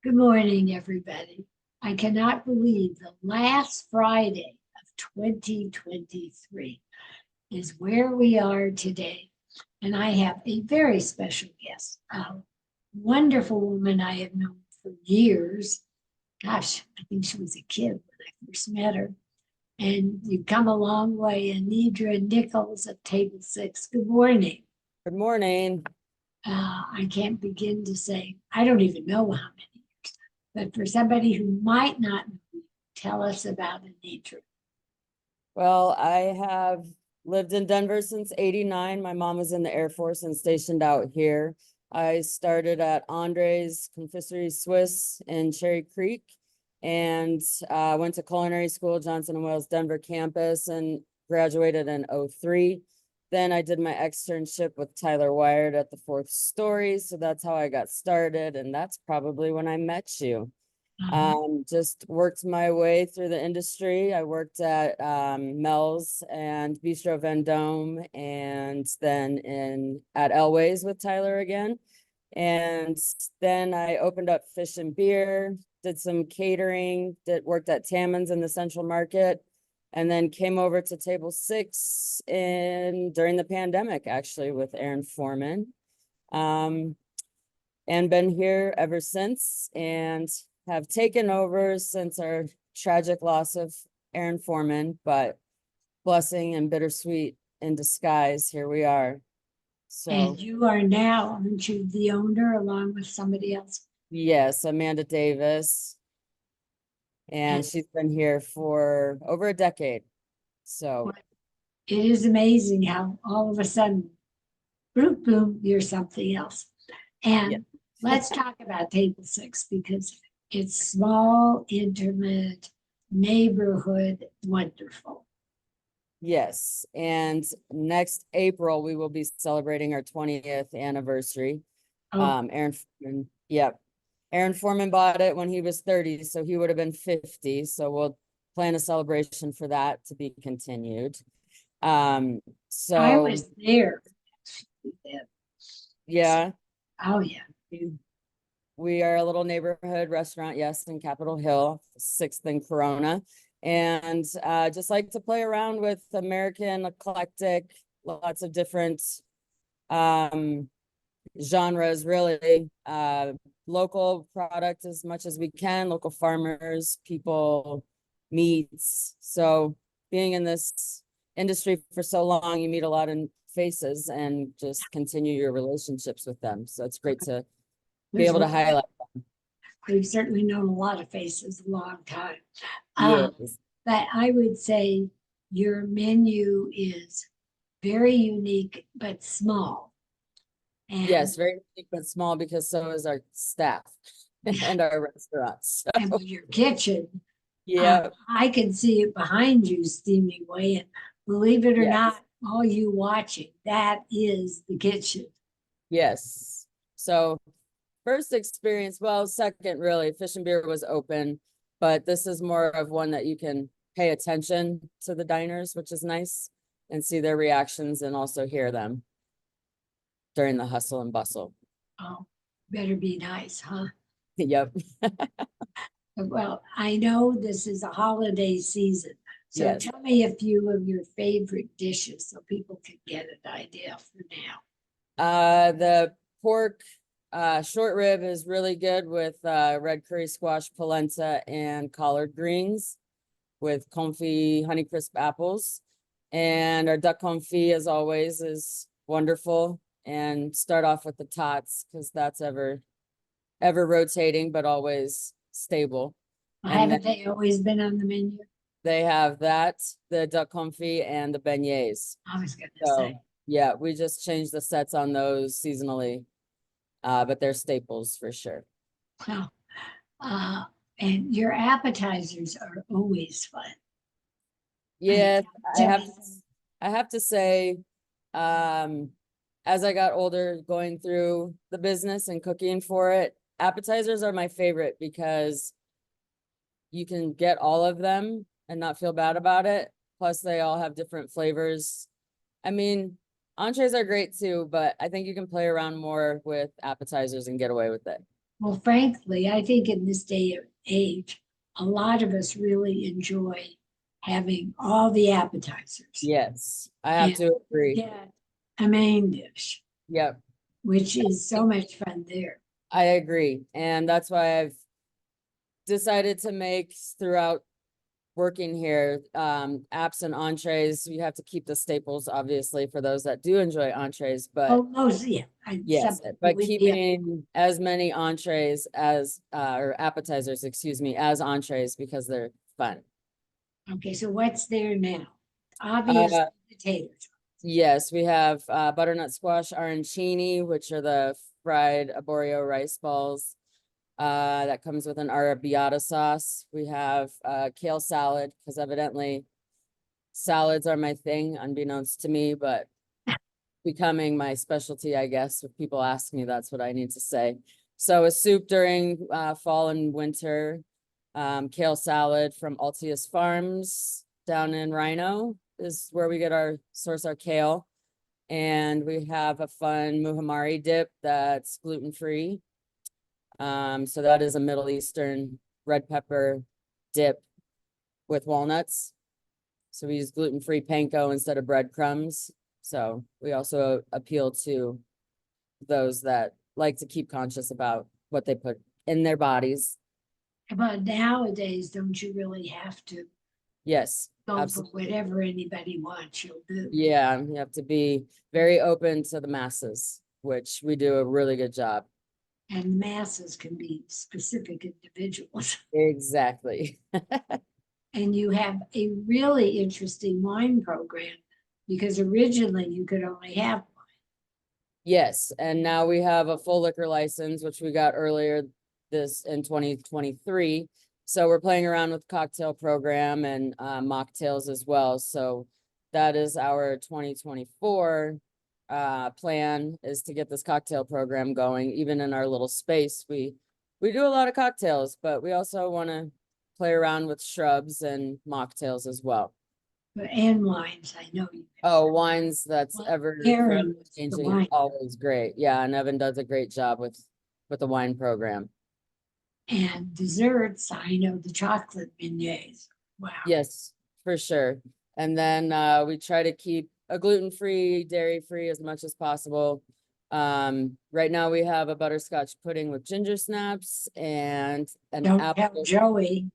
Good morning, everybody. I cannot believe the last Friday of 2023 is where we are today. And I have a very special guest, a wonderful woman I have known for years. Gosh, I think she was a kid when I first met her. And you've come a long way, Aniedra Nichols of Table 6. Good morning. Good morning. I can't begin to say, I don't even know how many years, but for somebody who might not know you, tell us about Aniedra. Well, I have lived in Denver since '89. My mom was in the Air Force and stationed out here. I started at Andre's Confiserie Suisse in Cherry Creek and went to culinary school, Johnson & Wales Denver campus, and graduated in '03. Then I did my externship with Tyler Wired at the Fourth Story. So that's how I got started. And that's probably when I met you. Just worked my way through the industry. I worked at Mel's and Bistro Vendome, and then at Elway's with Tyler again. And then I opened up Fish and Beer, did some catering, worked at Tammons in the Central Market, and then came over to Table 6 during the pandemic, actually, with Aaron Foreman. And been here ever since, and have taken over since our tragic loss of Aaron Foreman, but blessing and bittersweet in disguise, here we are. So, And you are now, aren't you, the owner along with somebody else? yes, Amanda Davis. And she's been here for over a decade. So it is amazing how all of a sudden, boom, you're something else. And yeah. let's talk about Table 6 because it's small, intimate, neighborhood, wonderful. Yes, and next April we will be celebrating our 20th anniversary. Oh, Aaron Foreman, yep. Aaron Foreman bought it when he was 30, so he would have been 50. So we'll plan a celebration for that to be continued. I So was there. yeah, Oh, yeah. we are a little neighborhood restaurant, yes, in Capitol Hill, 6th and Corona. And just like to play around with American eclectic, lots of different genres, really. Local product as much as we can, local farmers, people, meats. So being in this industry for so long, you meet a lot of faces and just continue your relationships with them. So it's great to be able to highlight. We've certainly known a lot of faces a long time. Yes. But I would say your menu is very unique but small. And, Yes, very unique but small, because so is our staff and our restaurants. and with your kitchen, Yeah. I can see it behind you steaming away. And believe it or Yes. not, all you watching, that is the kitchen. Yes. So first experience, well, second, really, Fish and Beer was open, but this is more of one that you can pay attention to the diners, which is nice, and see their reactions and also hear them during the hustle and bustle. Oh, better be nice, huh? Yep. Well, I know this is a holiday season. So Yes. tell me a few of your favorite dishes so people can get an idea for now. The pork short rib is really good with red curry squash, polenta, and collard greens with confit Honeycrisp apples. And our duck confit, as always, is wonderful. And start off with the tots, because that's ever rotating, but always stable. Haven't they always been on the menu? They have that, the duck confit, and the beignets. I was gonna So say. yeah, we just changed the sets on those seasonally, but they're staples for sure. Well, and your appetizers are always fun. Yeah, I Tell have me. I have to say, as I got older, going through the business and cooking for it, appetizers are my favorite because you can get all of them and not feel bad about it. Plus, they all have different flavors. I mean, entrees are great too, but I think you can play around more with appetizers and get away with it. Well, frankly, I think in this day and age, a lot of us really enjoy having all the appetizers Yes, I have and to agree. get a main dish, Yep, which is so much fun there. I agree. And that's why I've decided to make throughout working here, apps and entrees. You have to keep the staples, obviously, for those that do enjoy entrees, but Oh, most, yeah, some yes, people but would be, keeping as many entrees as, or appetizers, excuse me, as entrees because they're fun. okay, so what's there now? Obvious Uh, potatoes. yes, we have butternut squash arancini, which are the fried arborio rice balls. That comes with an arrabbiata sauce. We have kale salad, because evidently salads are my thing, unbeknownst to me, but becoming my specialty, I guess. If people ask me, that's what I need to say. So a soup during fall and winter, kale salad from Altius Farms down in Rhino is where we get our source our kale. And we have a fun muhammari dip that's gluten-free. So that is a Middle Eastern red pepper dip with walnuts. So we use gluten-free panko instead of breadcrumbs. So we also appeal to those that like to keep conscious about what they put in their bodies. But nowadays, don't you really have to Yes, go for absolutely. whatever anybody wants, you'll do? Yeah, you have to be very open to the masses, which we do a really good job. And masses can be specific individuals. Exactly. And you have a really interesting wine program because originally you could only have Yes, and now we have a full liquor license, which we got earlier this in 2023. So we're playing around with cocktail program and mocktails as well. So that is our 2024 plan, is to get this cocktail program going. Even in our little space, we do a lot of cocktails, but we also want to play around with shrubs and mocktails as well. and wines. I know you. Oh, wines, that's Well, ever forever pairing with the changing and wine always great. Yeah, and Evan does a great job with the wine program. and desserts. I know the chocolate beignets. Wow. Yes, for sure. And then we try to keep a gluten-free, dairy-free as much as possible. Right now we have a butterscotch pudding with ginger snaps and an Don't tell apple. Joey.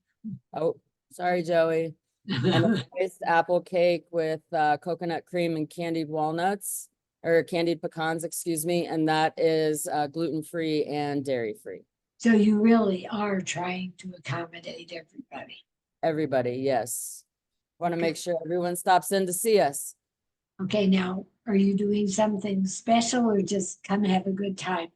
Oh, sorry, Joey. And a nice apple cake with coconut cream and candied walnuts, or candied pecans, excuse me, and that is gluten-free and dairy-free. So you really are trying to accommodate everybody. Everybody, yes. Want to make sure everyone stops in to see us. Okay, now, are you doing something special or just come have a good time?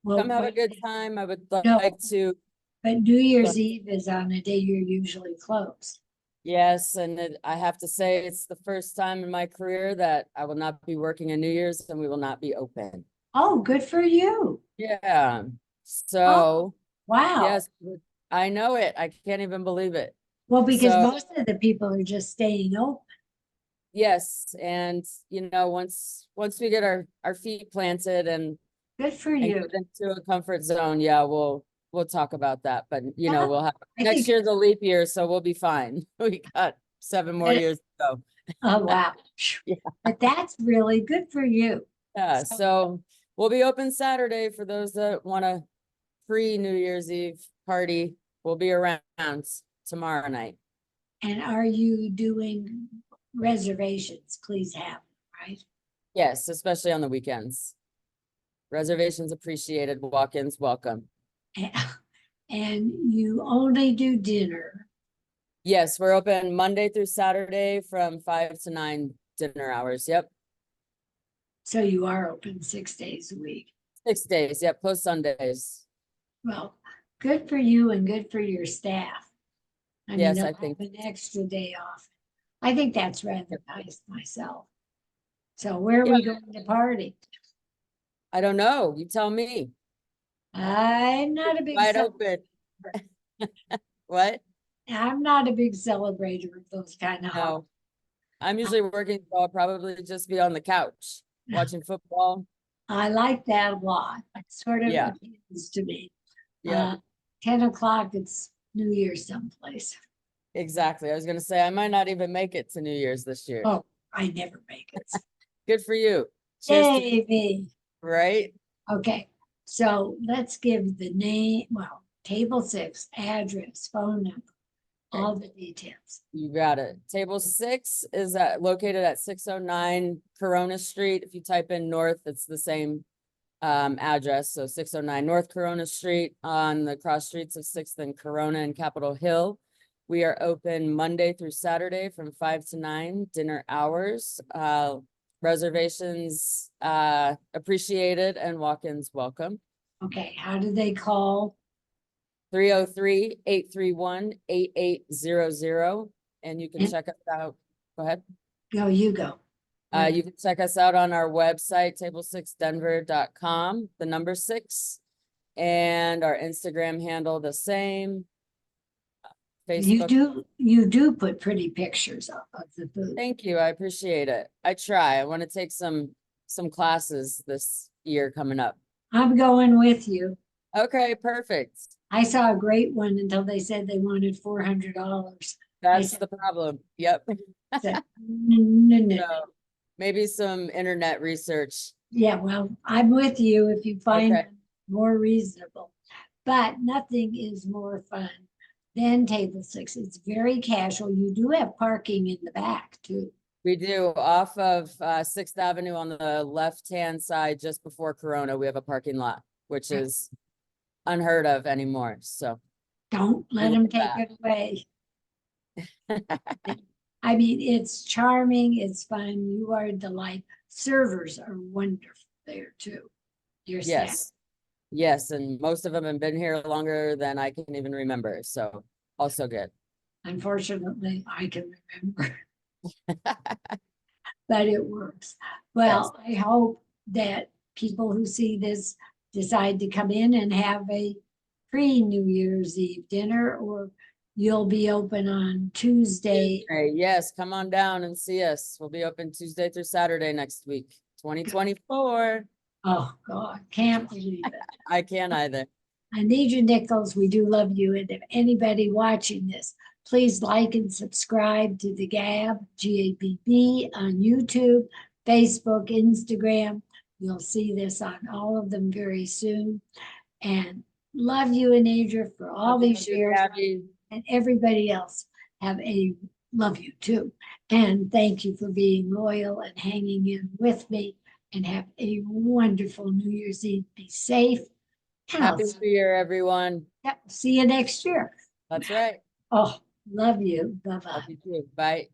Well, Come have a good time. I would no, like to, but New Year's Eve is on a day you're usually closed. yes, and I have to say, it's the first time in my career that I will not be working on New Year's and we will not be open. Oh, good for you. Yeah, Oh, so, wow. yes, I know it. I can't even believe it. Well, because So, most of the people are just staying open. yes, and once we get our feet planted Good for and you. get into a comfort zone, yeah, we'll talk about that. But Yeah, we'll have I next think, year's a leap year, so we'll be fine. We got 7 more that- years to go. oh, wow. Yeah. But that's really good for you. Yeah, So, so we'll be open Saturday for those that want a pre-New Year's Eve party. We'll be around tomorrow night. and are you doing reservations? Please have, right? Yes, especially on the weekends. Reservations appreciated, walk-ins welcome. And you only do dinner. Yes, we're open Monday through Saturday from 5 to 9 dinner hours. Yep. So you are open 6 days a week. 6 days. Yep. Closed Sundays. Well, good for you and good for your staff. I mean, Yes, they'll I have think. an extra day off. I think that's rather nice myself. So where are Yeah, we going to party? I don't know. You tell me. I'm not a big Wide open. What? I'm not a big celebrator of those kind of holidays. No, I'm usually working, so I'll probably just be on the couch watching football. I like that a lot. It sort of Yeah. appeals to me. Yeah, 10 o'clock, it's New Year's someplace. exactly. I was gonna say, I might not even make it to New Year's this year. Oh, I never make it. Good for you. Cheers to, Yay, me. right? Okay, so let's give the name, well, table 6, address, phone number, all the details. You got it. Table 6 is located at 609 Corona Street. If you type in north, it's the same address. So 609 North Corona Street on the cross streets of 6th and Corona and Capitol Hill. We are open Monday through Saturday from 5 to 9, dinner hours. Reservations appreciated and walk-ins welcome. Okay, how do they call? 303-831-8800. And you can And- check us out. Go ahead. Go, you go. You can check us out on our website, table6denver.com, the number 6, and our Instagram handle the same. Facebook. You do put pretty pictures of the food. Thank you. I appreciate it. I try. I want to take some classes this year coming up. I'm going with you. Okay, perfect. I saw a great one until they said they wanted $400. That's said- the problem. Yep. I said, no. So maybe some internet research. Yeah, well, I'm with you if you find Okay. them more reasonable. But nothing is more fun than table 6. It's very casual. You do have parking in the back too. We do off of 6th Avenue on the left-hand side, just before Corona, we have a parking lot, which is unheard of anymore. So Don't let look them at take it away. I mean, it's charming, it's fun. You are a delight. Servers are wonderful there too. Your staff. yes, yes, and most of them have been here longer than I can even remember. So also good. Unfortunately, I can remember. But it works. Well, I hope that people who see this decide to come in and have a pre-New Year's Eve dinner, or you'll be open on Tuesday. Hey, yes, come on down and see us. We'll be open Tuesday through Saturday next week, 2024. Oh, God, can't believe it. I can't either. Aniedra Nichols, we do love you. And if anybody watching this, please like and subscribe to the Gab, G-A-B-B, on YouTube, Facebook, Instagram. You'll see this on all of them very soon. And love you, Aniedra, for all these years. Gabby. And everybody else love you too. And thank you for being loyal and hanging in with me. And have a wonderful New Year's Eve. Be safe. And Happy New Year, everyone. see you next year. That's right. Oh, love you. Bye-bye. Love you too. Bye.